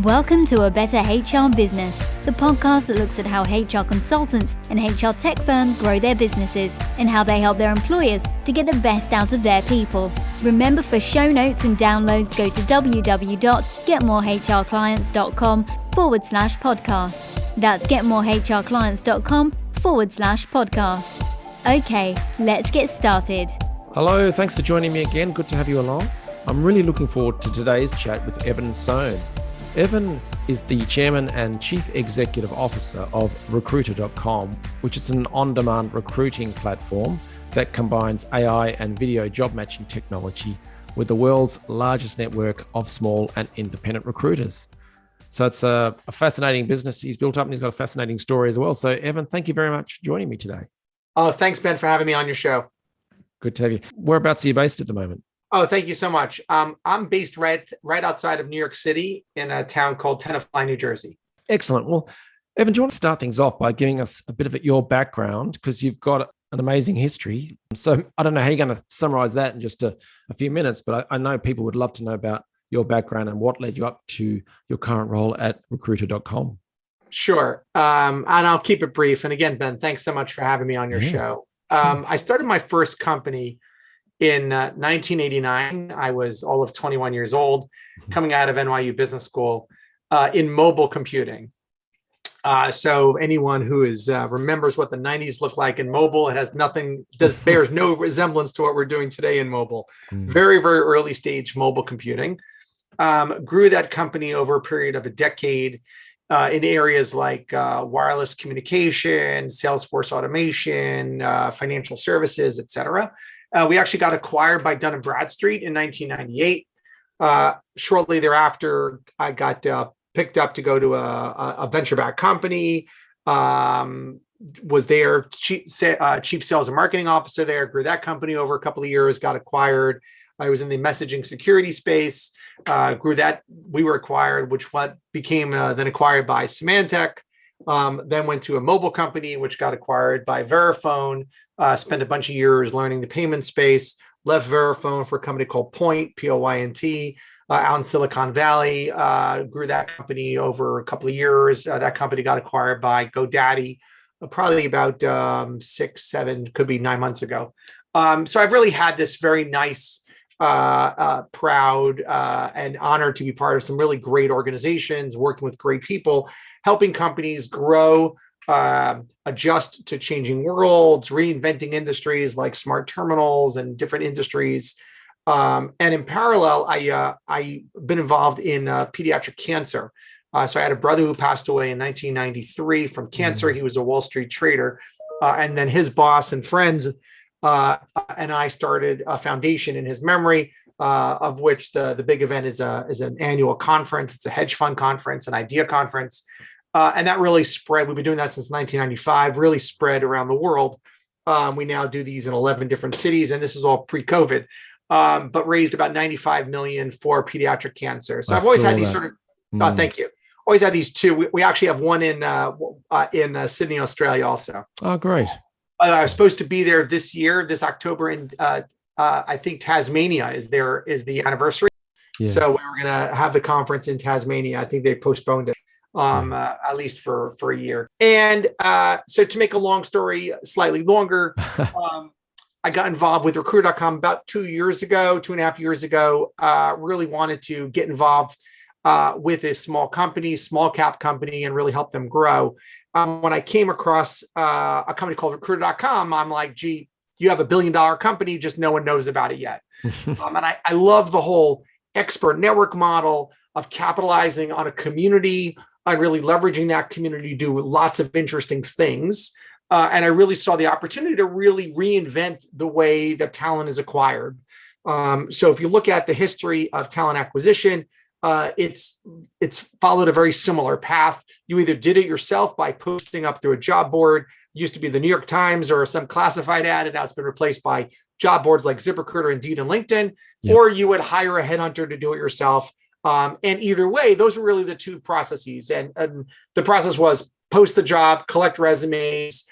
Welcome to A Better HR Business, the podcast that looks at how HR consultants and HR tech firms grow their businesses and how they help their employers to get the best out of their people. Remember, for show notes and downloads, go to www.getmorehrclients.com/podcast. That's getmorehrclients.com/podcast. Okay, let's get started. Hello, thanks for joining me again. Good to have you along. I'm really looking forward to today's chat with Evan Sohn. Evan is the Chairman and Chief Executive Officer of Recruiter.com, which is an on-demand recruiting platform that combines AI and video job matching technology with the world's largest network of small and independent recruiters. So it's a fascinating business he's built up, and he's got a fascinating story as well. So Evan, thank you very much for joining me today. Oh, thanks, Ben, for having me on your show. Good to have you. Whereabouts are you based at the moment? Oh, thank you so much. I'm based right outside of New York City in a town called Tenafly, New Jersey. Excellent. Well, Evan, do you want to start things off by giving us a bit of your background? Because you've got an amazing history. So I don't know how you're going to summarize that in just a few minutes, but I know people would love to know about your background and what led you up to your current role at Recruiter.com. Sure. And I'll keep it brief. And again, Ben, thanks so much for having me on your show. Sure. I started my first company in 1989. I was all of 21 years old, coming out of NYU Business School in mobile computing. So anyone who remembers what the 90s looked like in mobile, it has bears no resemblance to what we're doing today in mobile. Very, very early stage mobile computing. Grew that company over a period of a decade in areas like wireless communication, Salesforce automation, financial services, et cetera. We actually got acquired by Dun & Bradstreet in 1998. Shortly thereafter, I got picked up to go to a venture-backed company. Was their chief sales and marketing officer there. Grew that company over a couple of years. Got acquired. I was in the messaging security space. Grew that. We were acquired, which became then acquired by Symantec. Then went to a mobile company, which got acquired by Verifone. Spent a bunch of years learning the payment space. Left Verifone for a company called Point, P-O-Y-N-T, out in Silicon Valley. Grew that company over a couple of years. That company got acquired by GoDaddy, probably about 6, 7, could be 9 months ago. So I've really had this very nice, proud, and honored to be part of some really great organizations, working with great people, helping companies grow, adjust to changing worlds, reinventing industries like smart terminals and different industries. And in parallel, I've been involved in pediatric cancer. So I had a brother who passed away in 1993 from cancer. He was a Wall Street trader. And then his boss and friends and I started a foundation in his memory, of which the big event is an annual conference. It's a hedge fund conference, an idea conference. And that really spread. We've been doing that since 1995, really spread around the world. We now do these in 11 different cities, and this is all pre-COVID, but raised about $95 million for pediatric cancer. So I've always had these sort of, thank you. Always had these two. We actually have one in Sydney, Australia also. Oh, great. I was supposed to be there this year, this October, and I think Tasmania is the anniversary. Yeah. So we were going to have the conference in Tasmania. I think they postponed it. At least for a year. And so to make a long story slightly longer, I got involved with Recruiter.com about 2.5 years ago. Really wanted to get involved with a small cap company, and really help them grow. When I came across a company called Recruiter.com, I'm like, gee, you have $1 billion company, just no one knows about it yet. And I love the whole expert network model of capitalizing on a community and really leveraging that community to do lots of interesting things. And I really saw the opportunity to really reinvent the way that talent is acquired. So if you look at the history of talent acquisition, it's followed a very similar path. You either did it yourself by posting up through a job board. It used to be the New York Times or some classified ad, and now it's been replaced by job boards like ZipRecruiter, Indeed, and LinkedIn. Yep. Or you would hire a headhunter to do it yourself. And either way, those were really the two processes. And the process was post the job, collect resumes,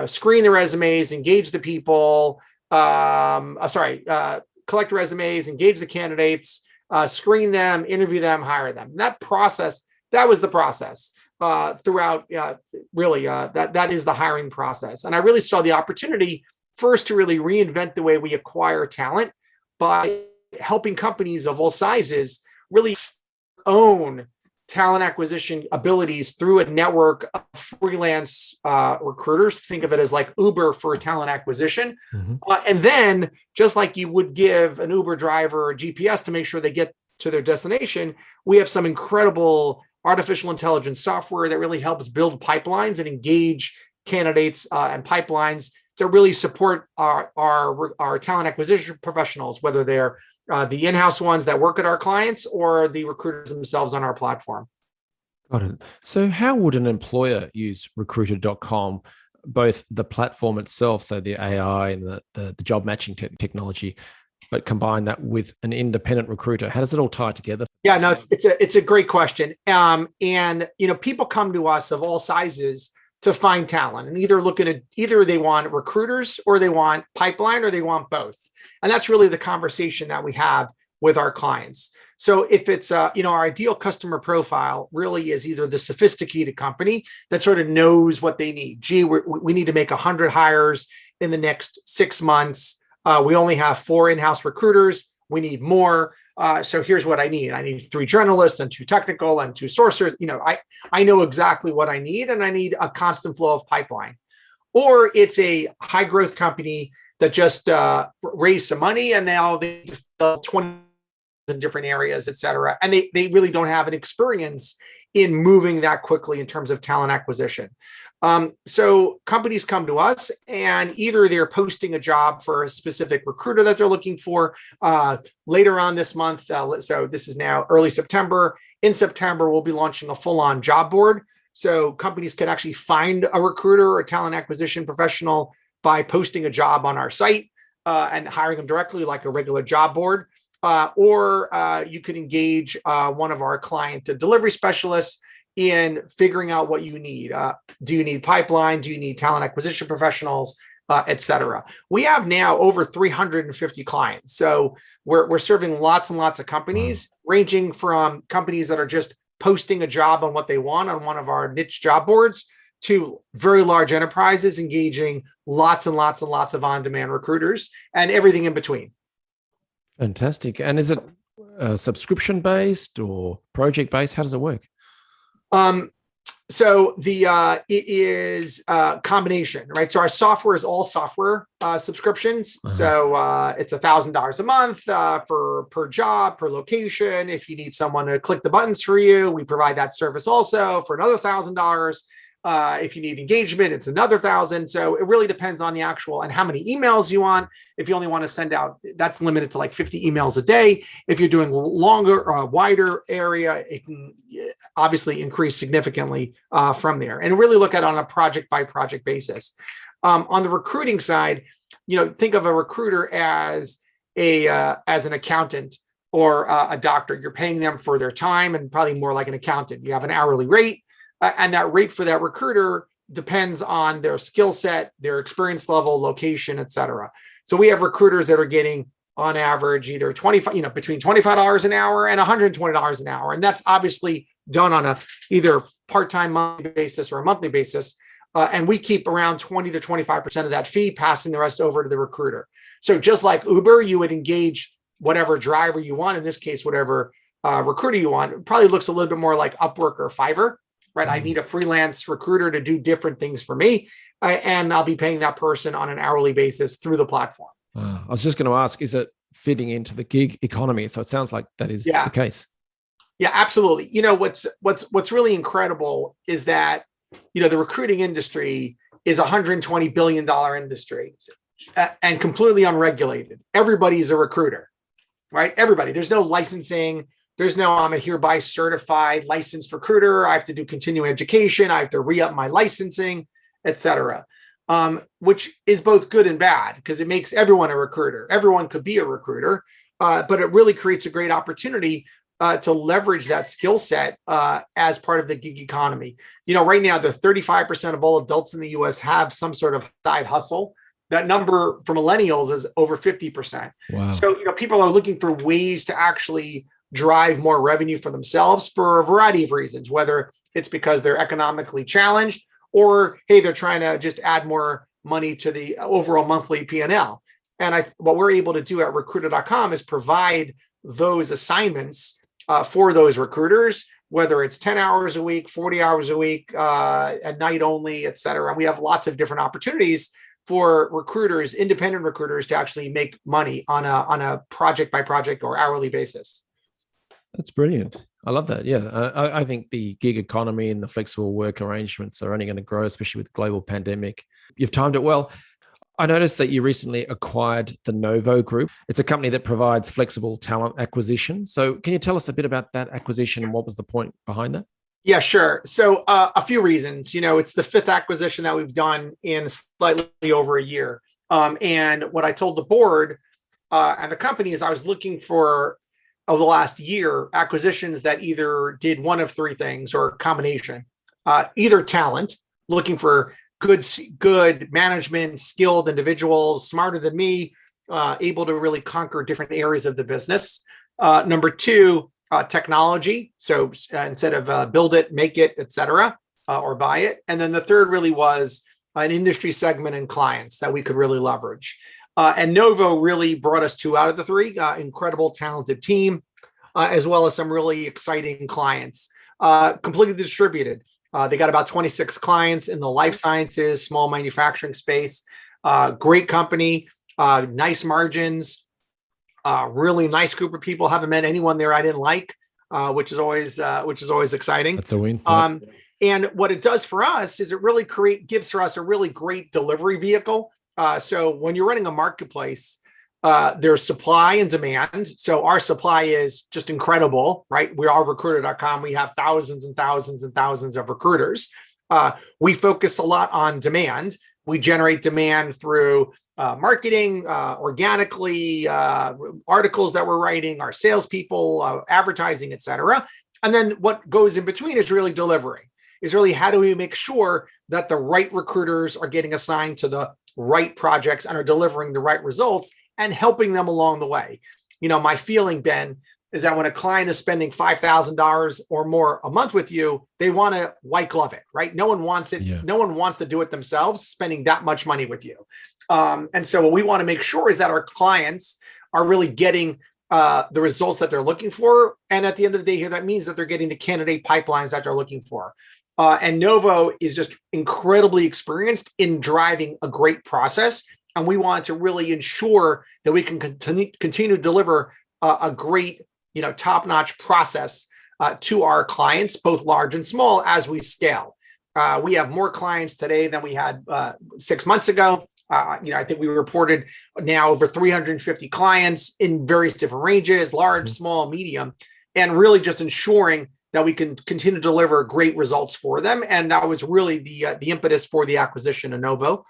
screen the resumes, engage the people. Collect resumes, engage the candidates, screen them, interview them, hire them. And that was the process throughout. That is the hiring process. And I really saw the opportunity first to really reinvent the way we acquire talent by helping companies of all sizes really own talent acquisition abilities through a network of freelance recruiters. Think of it as like Uber for talent acquisition. Mm-hmm. And then just like you would give an Uber driver a GPS to make sure they get to their destination, we have some incredible artificial intelligence software that really helps build pipelines and engage candidates and pipelines to really support our talent acquisition professionals, whether they're the in-house ones that work at our clients or the recruiters themselves on our platform. Got it. So how would an employer use recruiter.com, both the platform itself, so the AI and the job matching technology, but combine that with an independent recruiter? How does it all tie together? Yeah, no, it's a great question. And people come to us of all sizes to find talent, and either they want recruiters or they want pipeline or they want both. And that's really the conversation that we have with our clients. So if it's our ideal customer profile really is either the sophisticated company that sort of knows what they need. Gee, we need to make 100 hires in the next 6 months. We only have 4 in-house recruiters. We need more. So here's what I need. I need 3 journalists and 2 technical and 2 sourcers. I know exactly what I need, and I need a constant flow of pipeline. Or it's a high growth company that just raised some money and they fill 20 in different areas, et cetera. And they really don't have an experience in moving that quickly in terms of talent acquisition. So companies come to us and either they're posting a job for a specific recruiter that they're looking for later on this month. So this is now early September. In September, we'll be launching a full-on job board. So companies can actually find a recruiter or a talent acquisition professional by posting a job on our site and hiring them directly like a regular job board. Or you could engage one of our client delivery specialists in figuring out what you need. Do you need pipeline? Do you need talent acquisition professionals, et cetera? We have now over 350 clients. So we're serving lots and lots of companies, ranging from companies that are just posting a job on what they want on one of our niche job boards to very large enterprises engaging lots and lots and lots of on-demand recruiters and everything in between. Fantastic. And is it subscription-based or project-based? How does it work? So it is a combination, right? So our software is all software subscriptions. Uh-huh. So it's $1,000 a month per job, per location. If you need someone to click the buttons for you, we provide that service also for another $1,000. If you need engagement, it's another $1,000. So it really depends on the actual and how many emails you want. If you only want to send out, that's limited to like 50 emails a day. If you're doing longer or wider area, it can obviously increase significantly from there. And really look at it on a project by project basis. On the recruiting side, think of a recruiter as an accountant or a doctor. You're paying them for their time, and probably more like an accountant. You have an hourly rate. And that rate for that recruiter depends on their skill set, their experience level, location, et cetera. So we have recruiters that are getting on average either between $25 an hour and $120 an hour. And that's obviously done on a either part-time monthly basis or a monthly basis. And we keep around 20 to 25% of that fee, passing the rest over to the recruiter. So just like Uber, you would engage whatever driver you want, in this case, whatever recruiter you want. It probably looks a little bit more like Upwork or Fiverr. Right, I need a freelance recruiter to do different things for me, and I'll be paying that person on an hourly basis through the platform. I was just going to ask, is it fitting into the gig economy? So it sounds like that is the case. Yeah, absolutely. What's really incredible is that the recruiting industry is a $120 billion industry and completely unregulated. Everybody's a recruiter, right? Everybody. There's no licensing. There's no, I'm a hereby certified licensed recruiter. I have to do continuing education. I have to re-up my licensing, et cetera, which is both good and bad because it makes everyone a recruiter. Everyone could be a recruiter, but it really creates a great opportunity to leverage that skill set as part of the gig economy. Right now, the 35% of all adults in the US have some sort of side hustle. That number for millennials is over 50%. Wow. So, people are looking for ways to actually drive more revenue for themselves for a variety of reasons, whether it's because they're economically challenged or, hey, they're trying to just add more money to the overall monthly P&L. And what we're able to do at recruiter.com is provide those assignments for those recruiters, whether it's 10 hours a week, 40 hours a week, at night only, et cetera. We have lots of different opportunities for recruiters, independent recruiters, to actually make money on a project by project or hourly basis. That's brilliant. I love that. Yeah, I think the gig economy and the flexible work arrangements are only going to grow, especially with the global pandemic. You've timed it well. I noticed that you recently acquired the Novo Group. It's a company that provides flexible talent acquisition. So can you tell us a bit about that acquisition and what was the point behind that? Yeah, sure. So a few reasons. It's the fifth acquisition that we've done in slightly over a year. And what I told the board and the company is I was looking for, over the last year, acquisitions that either did one of three things or a combination. Either talent, looking for good management, skilled individuals, smarter than me, able to really conquer different areas of the business. Number two, technology. So instead of build it, make it, et cetera, or buy it. And then the third really was an industry segment and clients that we could really leverage. And Novo really brought us two out of the three. Incredible, talented team, as well as some really exciting clients. Completely distributed. They got about 26 clients in the life sciences, small manufacturing space. Great company, nice margins, really nice group of people. Haven't met anyone there I didn't like, which is always exciting. That's a win. And what it does for us is it really gives for us a really great delivery vehicle. So when you're running a marketplace, there's supply and demand. So our supply is just incredible, right? We are recruiter.com. We have thousands and thousands and thousands of recruiters. We focus a lot on demand. We generate demand through marketing, organically, articles that we're writing, our salespeople, advertising, et cetera. And then what goes in between is really delivering. Is really how do we make sure that the right recruiters are getting assigned to the right projects and are delivering the right results and helping them along the way. My feeling, Ben, is that when a client is spending $5,000 or more a month with you, they want to white glove it, right? No one wants it. Yeah. No one wants to do it themselves, spending that much money with you. And so what we want to make sure is that our clients are really getting the results that they're looking for. And at the end of the day here, that means that they're getting the candidate pipelines that they're looking for. And Novo is just incredibly experienced in driving a great process. And we want to really ensure that we can continue to deliver a great, top-notch process to our clients, both large and small, as we scale. We have more clients today than we had 6 months ago. I think we reported now over 350 clients in various different ranges, large, small, medium, and really just ensuring that we can continue to deliver great results for them. And that was really the impetus for the acquisition of Novo.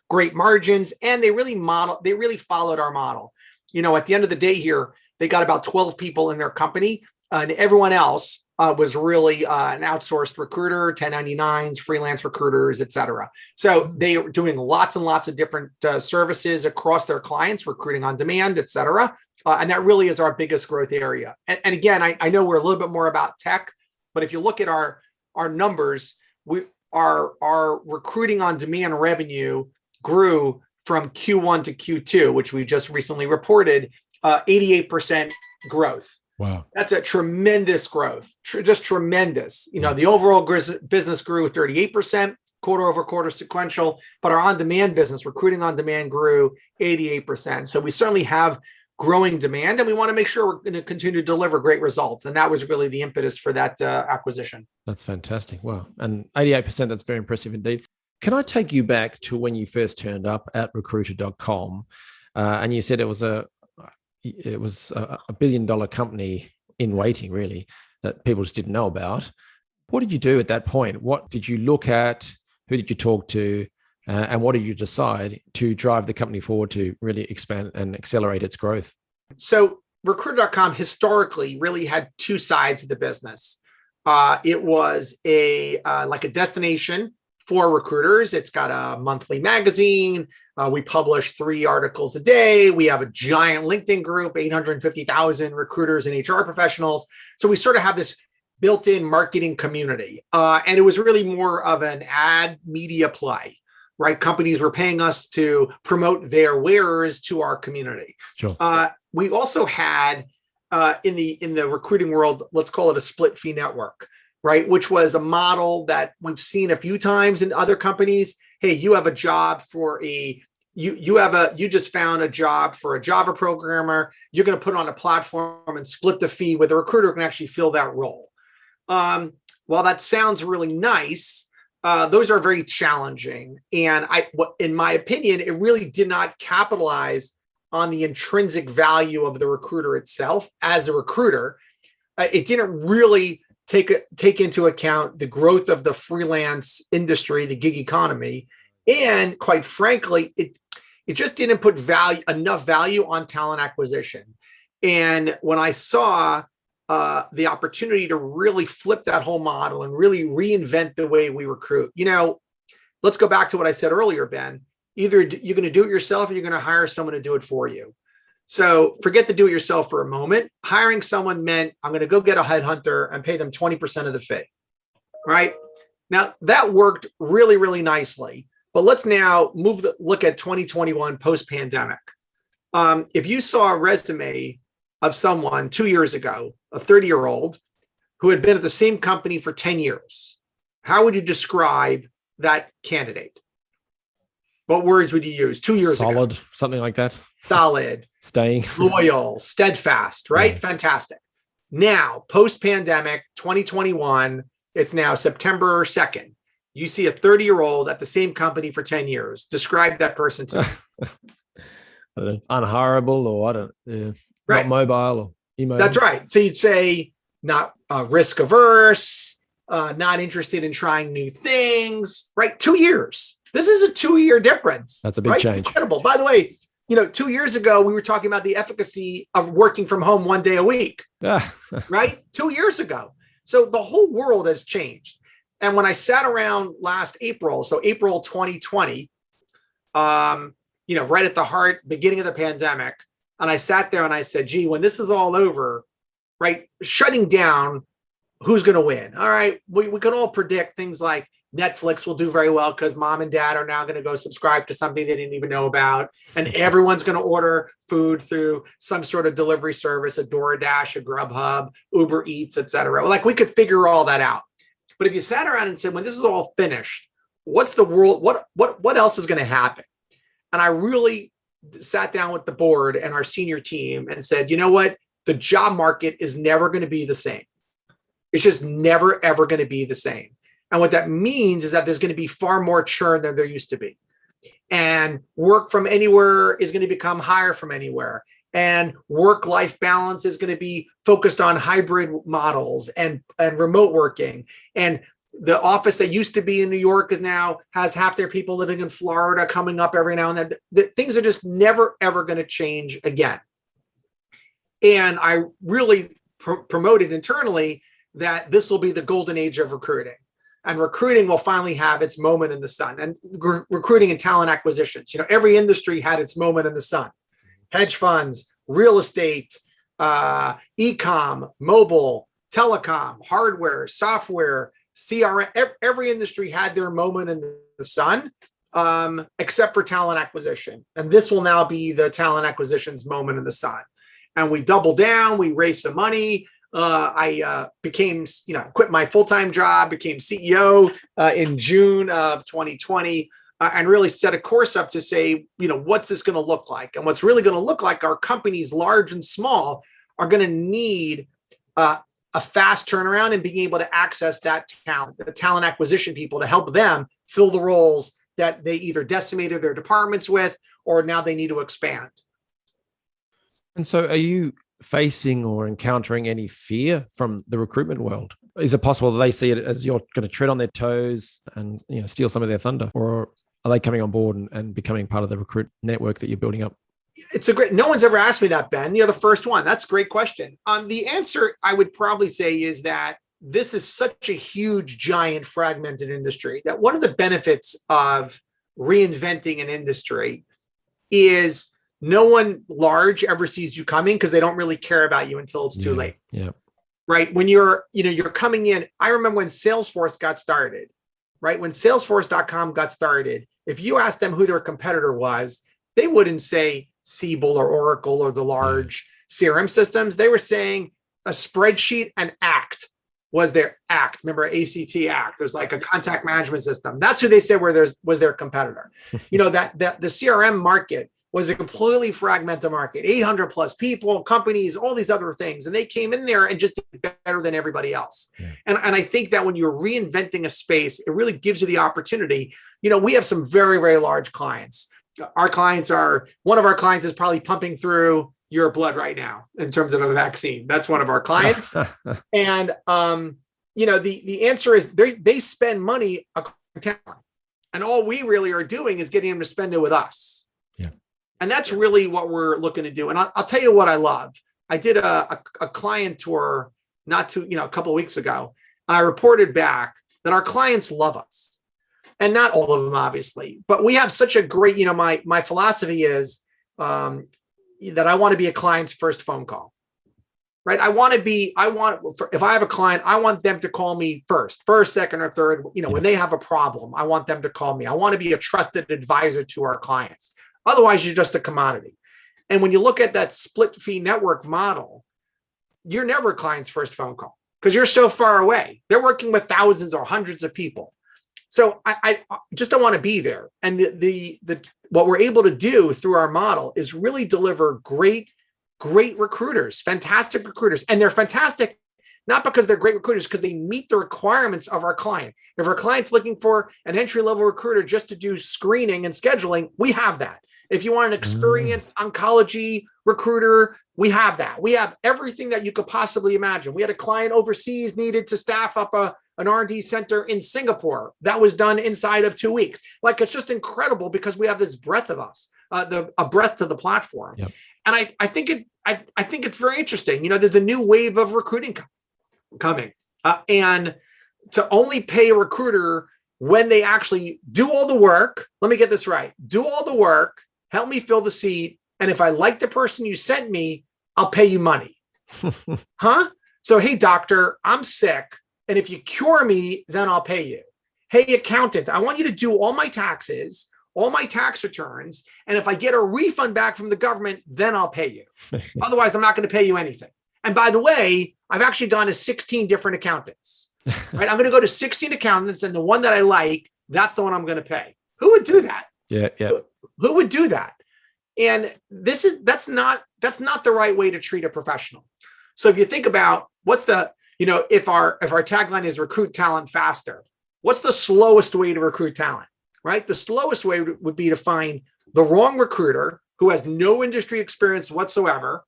Great margins, and they really followed our model. At the end of the day here, they got about 12 people in their company, and everyone else was really an outsourced recruiter, 1099s, freelance recruiters, et cetera. So they are doing lots and lots of different services across their clients, recruiting on demand, et cetera. And that really is our biggest growth area. And again, I know we're a little bit more about tech, but if you look at our numbers, our recruiting on demand revenue grew from Q1 to Q2, which we just recently reported, 88% growth. Wow. That's a tremendous growth, just tremendous. The overall business grew 38%, quarter over quarter sequential, but our on-demand business, recruiting on demand, grew 88%. So we certainly have growing demand, and we want to make sure we're going to continue to deliver great results. And that was really the impetus for that acquisition. That's fantastic. Wow. And 88%, that's very impressive indeed. Can I take you back to when you first turned up at recruiter.com and you said it was a $1 billion company in waiting, really, that people just didn't know about. What did you do at that point? What did you look at? Who did you talk to? And what did you decide to drive the company forward to really expand and accelerate its growth? So recruiter.com historically really had two sides of the business. It was like a destination for recruiters. It's got a monthly magazine. We publish 3 articles a day. We have a giant LinkedIn group, 850,000 recruiters and HR professionals. So we sort of have this built-in marketing community. And it was really more of an ad media play, right? Companies were paying us to promote their wares to our community. Sure. We also had in the recruiting world, let's call it a split fee network, right? Which was a model that we've seen a few times in other companies. Hey, you have a job for you just found a job for a Java programmer. You're going to put on a platform and split the fee with a recruiter who can actually fill that role. While that sounds really nice, those are very challenging. And in my opinion, it really did not capitalize on the intrinsic value of the recruiter itself as a recruiter. It didn't really take into account the growth of the freelance industry, the gig economy. And quite frankly, it just didn't put enough value on talent acquisition. And when I saw the opportunity to really flip that whole model and really reinvent the way we recruit, let's go back to what I said earlier, Ben. Either you're going to do it yourself or you're going to hire someone to do it for you. So forget the do it yourself for a moment. Hiring someone meant I'm going to go get a headhunter and pay them 20% of the fee, right? Now that worked really, really nicely. But let's now look at 2021 post-pandemic. If you saw a resume of someone 2 years ago, a 30-year-old who had been at the same company for 10 years, how would you describe that candidate? What words would you use 2 years ago? Solid, something like that. Solid. Staying. Loyal, steadfast, right? Yeah. Fantastic. Now, post-pandemic, 2021, it's now September 2nd. You see a 30-year-old at the same company for 10 years. Describe that person to me. Unhireable, or not mobile or emo. That's right. So you'd say not risk averse, not interested in trying new things, right? 2 years. This is a 2-year difference. That's a big change. Incredible. By the way, 2 years ago, we were talking about the efficacy of working from home 1 day a week, right? 2 years ago. So the whole world has changed. And when I sat around last April, so April 2020, right at the beginning of the pandemic, and I sat there and I said, gee, when this is all over, right, shutting down, who's going to win? All right, we can all predict things like Netflix will do very well because mom and dad are now going to go subscribe to something they didn't even know about. And everyone's going to order food through some sort of delivery service, a DoorDash, a Grubhub, Uber Eats, et cetera. Like we could figure all that out. But if you sat around and said, when this is all finished, what's the world, what else is going to happen? And I really sat down with the board and our senior team and said, you know what? The job market is never going to be the same. It's just never, ever going to be the same. And what that means is that there's going to be far more churn than there used to be. And work from anywhere is going to become hire from anywhere. And work-life balance is going to be focused on hybrid models and remote working. And the office that used to be in New York has half their people living in Florida coming up every now and then. Things are just never, ever going to change again. And I really promoted internally that this will be the golden age of recruiting. And recruiting will finally have its moment in the sun. And recruiting and talent acquisitions, every industry had its moment in the sun. Hedge funds, real estate, e-com, mobile, telecom, hardware, software, CRM, every industry had their moment in the sun, except for talent acquisition. And this will now be the talent acquisition's moment in the sun. And we doubled down, we raised some money. I quit my full-time job, became CEO in June of 2020, and really set a course up to say, what's this going to look like? And what's really going to look like, our companies, large and small, are going to need a fast turnaround and being able to access that talent, the talent acquisition people, to help them fill the roles that they either decimated their departments with, or now they need to expand. And so are you facing or encountering any fear from the recruitment world? Is it possible that they see it as you're going to tread on their toes and steal some of their thunder? Or are they coming on board and becoming part of the recruit network that you're building up? No one's ever asked me that, Ben. You're the first one. That's a great question. The answer I would probably say is that this is such a huge, giant, fragmented industry that one of the benefits of reinventing an industry is no one large ever sees you coming because they don't really care about you until it's too late. Yeah. Right. When you're coming in, I remember when Salesforce got started, right? When Salesforce.com got started, if you asked them who their competitor was, they wouldn't say Siebel or Oracle or the large CRM systems. They were saying a spreadsheet and Act was their Act. Remember ACT Act? There's like a contact management system. That's who they said was their competitor. That the CRM market was a completely fragmented market, 800 plus people, companies, all these other things. And they came in there and just did better than everybody else. Yeah. And I think that when you're reinventing a space, it really gives you the opportunity. We have some very, very large clients. One of our clients is probably pumping through your blood right now in terms of a vaccine. That's one of our clients. And, the answer is they spend money across town. And all we really are doing is getting them to spend it with us. And that's really what we're looking to do. And I'll tell you what I love. I did a client tour a couple of weeks ago, and I reported back that our clients love us, and not all of them, obviously, but we have such a great, my philosophy is that I want to be a client's first phone call, right? If I have a client, I want them to call me first, second, or third. When they have a problem, I want them to call me. I want to be a trusted advisor to our clients. Otherwise, you're just a commodity. And when you look at that split fee network model, you're never a client's first phone call because you're so far away. They're working with thousands or hundreds of people. So I just don't want to be there. And what we're able to do through our model is really deliver great recruiters, fantastic recruiters. And they're fantastic not because they're great recruiters, because they meet the requirements of our client. If our client's looking for an entry-level recruiter just to do screening and scheduling, we have that. If you want an experienced oncology recruiter, we have that. We have everything that you could possibly imagine. We had a client overseas needed to staff up an R&D center in Singapore. That was done inside of 2 weeks. It's just incredible because we have this breadth of us, a breadth to the platform. Yep. And I think it's very interesting. There's a new wave of recruiting coming, and to only pay a recruiter when they actually do all the work. Let me get this right. Do all the work, help me fill the seat. And if I like the person you sent me, I'll pay you money. Huh? So, hey, doctor, I'm sick. And if you cure me, then I'll pay you. Hey, accountant, I want you to do all my taxes, all my tax returns. And if I get a refund back from the government, then I'll pay you. Otherwise, I'm not going to pay you anything. And by the way, I've actually gone to 16 different accountants, right? I'm going to go to 16 accountants, and the one that I like, that's the one I'm going to pay. Who would do that? Yeah. Who would do that? And that's not the right way to treat a professional. So if you think about if our tagline is recruit talent faster, what's the slowest way to recruit talent, right? The slowest way would be to find the wrong recruiter who has no industry experience whatsoever,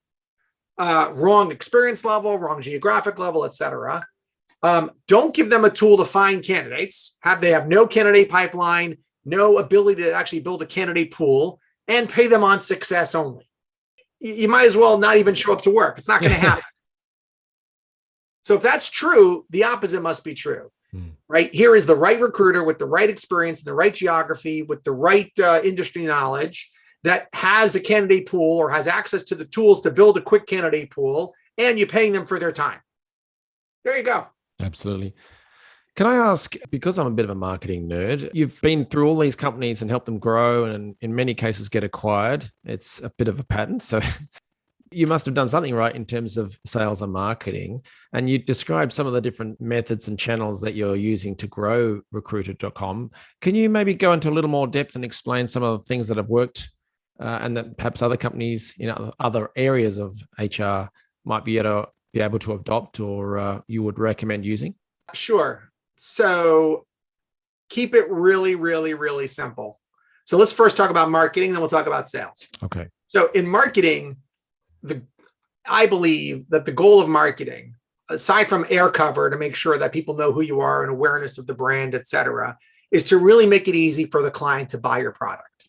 wrong experience level, wrong geographic level, et cetera. Don't give them a tool to find candidates. They have no candidate pipeline, no ability to actually build a candidate pool, and pay them on success only. You might as well not even show up to work. It's not going to happen. So if that's true, the opposite must be true, right? Here is the right recruiter with the right experience, the right geography, with the right industry knowledge that has a candidate pool or has access to the tools to build a quick candidate pool, and you're paying them for their time. There you go. Absolutely. Can I ask, because I'm a bit of a marketing nerd, you've been through all these companies and helped them grow and in many cases get acquired. It's a bit of a pattern. So you must have done something right in terms of sales and marketing. And you described some of the different methods and channels that you're using to grow recruiter.com. Can you maybe go into a little more depth and explain some of the things that have worked and that perhaps other companies in other areas of HR might be able to adopt or you would recommend using? Sure. So keep it really, really, really simple. So let's first talk about marketing, then we'll talk about sales. Okay. So in marketing, I believe that the goal of marketing, aside from air cover to make sure that people know who you are and awareness of the brand, et cetera, is to really make it easy for the client to buy your product.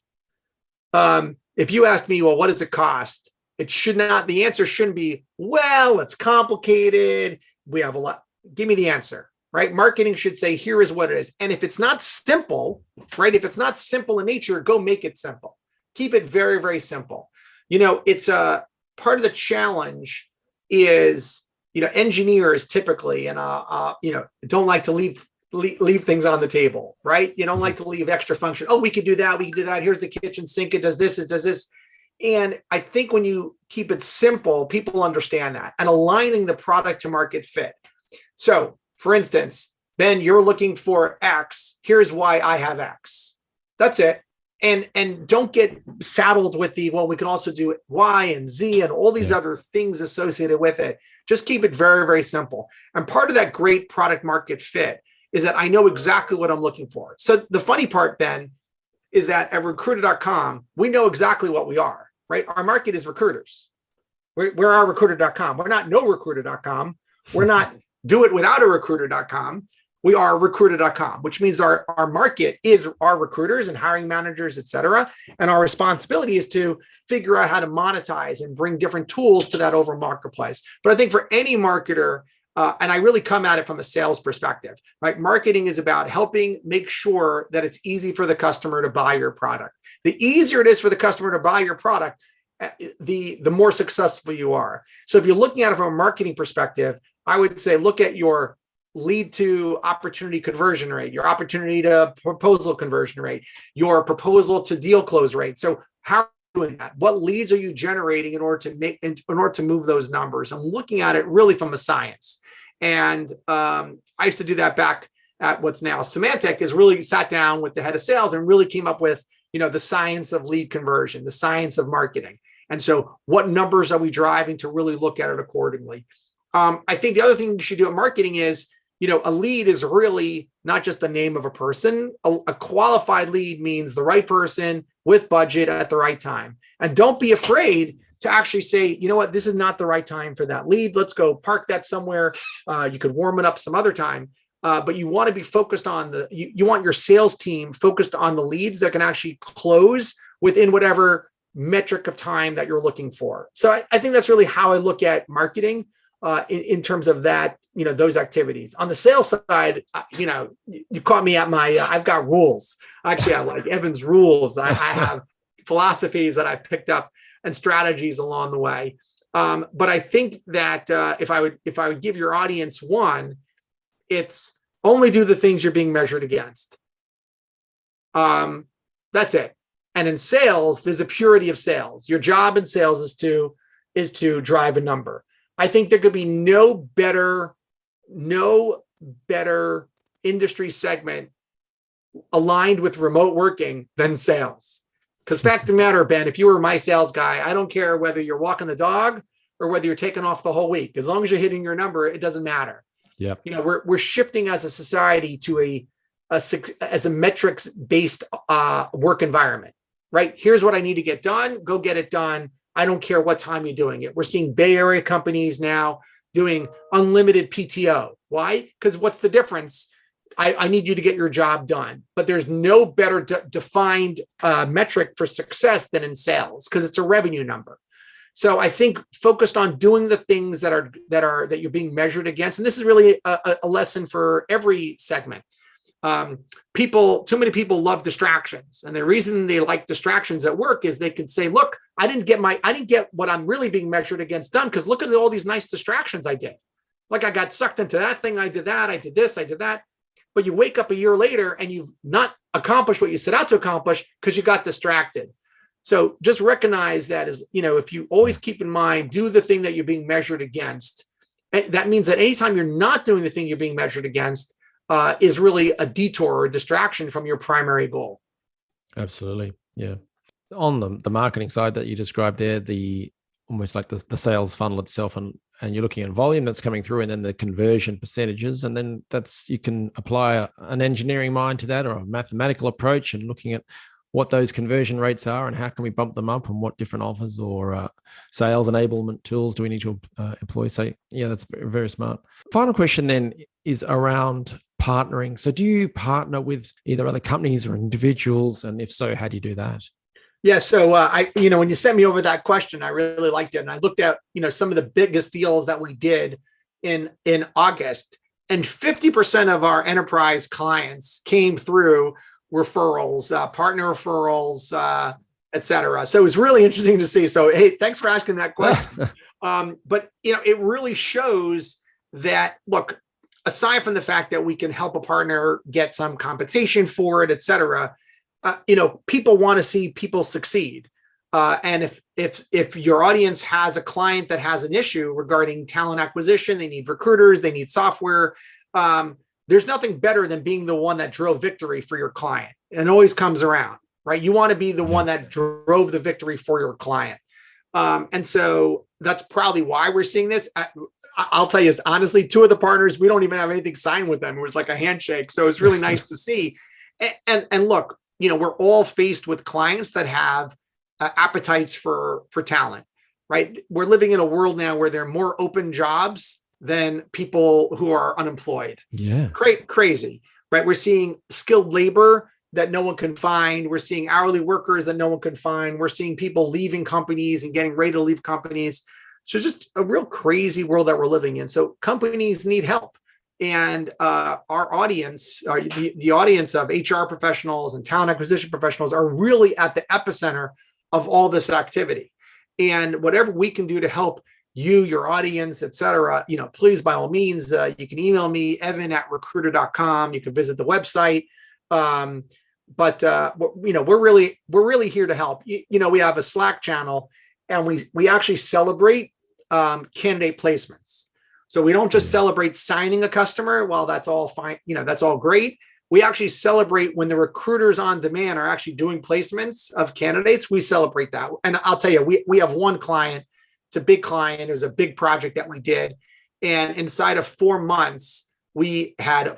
If you ask me, well, what does it cost? The answer shouldn't be, well, it's complicated. We have a lot. give me the answer, right? Marketing should say, here is what it is. And if it's not simple, right? If it's not simple in nature, go make it simple. Keep it very, very simple. It's a part of the challenge is, engineers typically, and, don't like to leave things on the table, right? You don't like to leave extra function. Oh, we could do that. We can do that. Here's the kitchen sink. It does this. It does this. And I think when you keep it simple, people understand that, and aligning the product to market fit. So for instance, Ben, you're looking for X. Here's why I have X. That's it. And don't get saddled with we can also do Y and Z and all these other things associated with it. Just keep it very, very simple. And part of that great product market fit is that I know exactly what I'm looking for. So the funny part, Ben, is that at recruiter.com, we know exactly what we are, right? Our market is recruiters. We're our recruiter.com. We're not no recruiter.com. We're not do it without a recruiter.com. We are recruiter.com, which means our market is our recruiters and hiring managers, et cetera. And our responsibility is to figure out how to monetize and bring different tools to that over marketplace. But I think for any marketer, and I really come at it from a sales perspective, right? Marketing is about helping make sure that it's easy for the customer to buy your product. The easier it is for the customer to buy your product, the more successful you are. So if you're looking at it from a marketing perspective, I would say look at your lead to opportunity conversion rate, your opportunity to proposal conversion rate, your proposal to deal close rate. So how are you doing that? What leads are you generating in order to move those numbers? I'm looking at it really from a science. And I used to do that back at what's now Symantec, is really sat down with the head of sales and really came up with, the science of lead conversion, the science of marketing. And so what numbers are we driving to really look at it accordingly? I think the other thing you should do at marketing is, a lead is really not just the name of a person. A qualified lead means the right person with budget at the right time. And don't be afraid to actually say, you know what, this is not the right time for that lead. Let's go park that somewhere. You could warm it up some other time. But you want to be focused on you want your sales team focused on the leads that can actually close within whatever metric of time that you're looking for. So I think that's really how I look at marketing. In terms of that, those activities. On the sales side, you caught me at my, I've got rules. Actually, I like Evan's rules. I have philosophies that I've picked up and strategies along the way. But I think that if I would give your audience one, it's only do the things you're being measured against. That's it. And in sales, there's a purity of sales. Your job in sales is to drive a number. I think there could be no better industry segment aligned with remote working than sales. Because fact of the matter, Ben, if you were my sales guy, I don't care whether you're walking the dog or whether you're taking off the whole week. As long as you're hitting your number, it doesn't matter. Yeah. We're shifting as a society to as a metrics based work environment, right? Here's what I need to get done. Go get it done. I don't care what time you're doing it. We're seeing Bay Area companies now doing unlimited PTO. Why? Because what's the difference? I need you to get your job done. But there's no better defined metric for success than in sales, because it's a revenue number. So I think focused on doing the things that you're being measured against. And this is really a lesson for every segment. Too many people love distractions, and the reason they like distractions at work is they can say, look, I didn't get what I'm really being measured against done, because look at all these nice distractions I did. Like I got sucked into that thing. I did that. I did this. I did that. But you wake up a year later and you've not accomplished what you set out to accomplish because you got distracted. So just recognize that if you always keep in mind, do the thing that you're being measured against. And that means that anytime you're not doing the thing you're being measured against, is really a detour or a distraction from your primary goal. Absolutely. Yeah. On the marketing side that you described there, almost like the sales funnel itself, and you're looking at volume that's coming through and then the conversion percentages. And then you can apply an engineering mind to that, or a mathematical approach, and looking at what those conversion rates are and how can we bump them up, and what different offers or sales enablement tools do we need to employ. So yeah, that's very, very smart. Final question then is around partnering. So do you partner with either other companies or individuals? And if so, how do you do that? Yeah. So when you sent me over that question, I really liked it. And I looked at, some of the biggest deals that we did in August. And 50% of our enterprise clients came through referrals, partner referrals, et cetera. So it was really interesting to see. So, hey, thanks for asking that question. But it really shows that, look, aside from the fact that we can help a partner get some compensation for it, et cetera, people want to see people succeed. And if your audience has a client that has an issue regarding talent acquisition, they need recruiters, they need software. There's nothing better than being the one that drove victory for your client. It always comes around, right? You want to be the one that drove the victory for your client. And so that's probably why we're seeing this. I'll tell you, honestly, 2 of the partners, we don't even have anything signed with them. It was like a handshake. So it's really nice to see. And look, we're all faced with clients that have appetites for talent, right? We're living in a world now where there are more open jobs than people who are unemployed. Yeah. Crazy, right? We're seeing skilled labor that no one can find. We're seeing hourly workers that no one can find. We're seeing people leaving companies and getting ready to leave companies. So just a real crazy world that we're living in. So companies need help. And our audience, the audience of HR professionals and talent acquisition professionals are really at the epicenter of all this activity. And whatever we can do to help you, your audience, et cetera, please, by all means, you can email me, evan@recruiter.com. You can visit the website. But we're really here to help. We have a Slack channel, and we actually celebrate candidate placements. So we don't just celebrate signing a customer. Well, that's all fine. That's all great. We actually celebrate when the recruiters on demand are actually doing placements of candidates. We celebrate that. And I'll tell you, we have one client. It's a big client. It was a big project that we did. And inside of 4 months, we had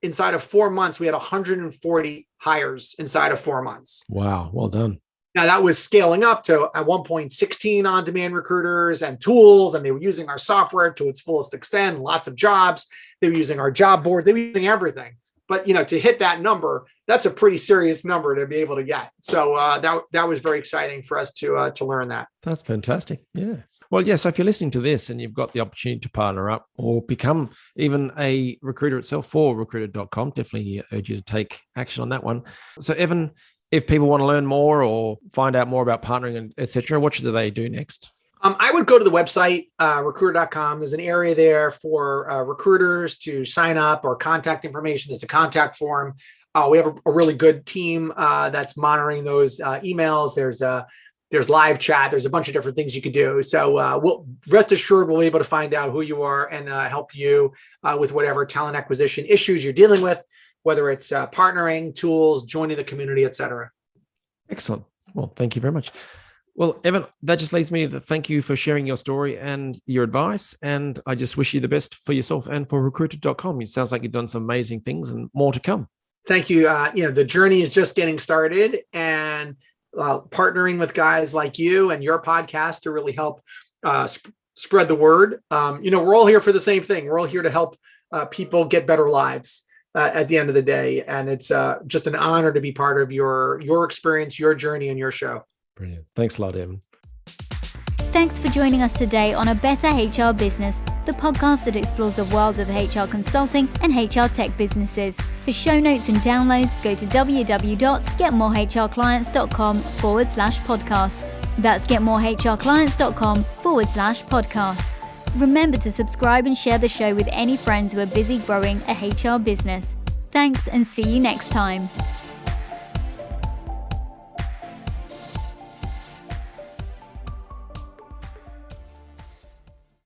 inside of 4 months, we had 140 hires inside of 4 months. Wow. Well done. Now that was scaling up to at one point 16 on-demand recruiters and tools, and they were using our software to its fullest extent, lots of jobs. They were using our job board. They were using everything. But to hit that number, that's a pretty serious number to be able to get. So that was very exciting for us to learn that. That's fantastic. Yeah. Well, yeah. So if you're listening to this and you've got the opportunity to partner up or become even a recruiter itself for recruiter.com, definitely urge you to take action on that one. So Evan, if people want to learn more or find out more about partnering and et cetera, what should they do next? I would go to the website, recruiter.com. There's an area there for recruiters to sign up or contact information. There's a contact form. We have a really good team that's monitoring those emails. There's live chat. There's a bunch of different things you could do. So we'll rest assured we'll be able to find out who you are and help you with whatever talent acquisition issues you're dealing with, whether it's partnering, tools, joining the community, et cetera. Excellent. Well, thank you very much. Well, Evan, that just leaves me to thank you for sharing your story and your advice. And I just wish you the best for yourself and for recruiter.com. It sounds like you've done some amazing things and more to come. Thank you. The journey is just getting started, and partnering with guys like you and your podcast to really help spread the word. We're all here for the same thing. We're all here to help people get better lives at the end of the day. And it's just an honor to be part of your experience, your journey, and your show. Brilliant. Thanks a lot, Evan. Thanks for joining us today on A Better HR Business, the podcast that explores the world of HR consulting and HR tech businesses. For show notes and downloads, go to www.getmorehrclients.com/podcast. That's getmorehrclients.com/podcast. Remember to subscribe and share the show with any friends who are busy growing a HR business. Thanks, and see you next time.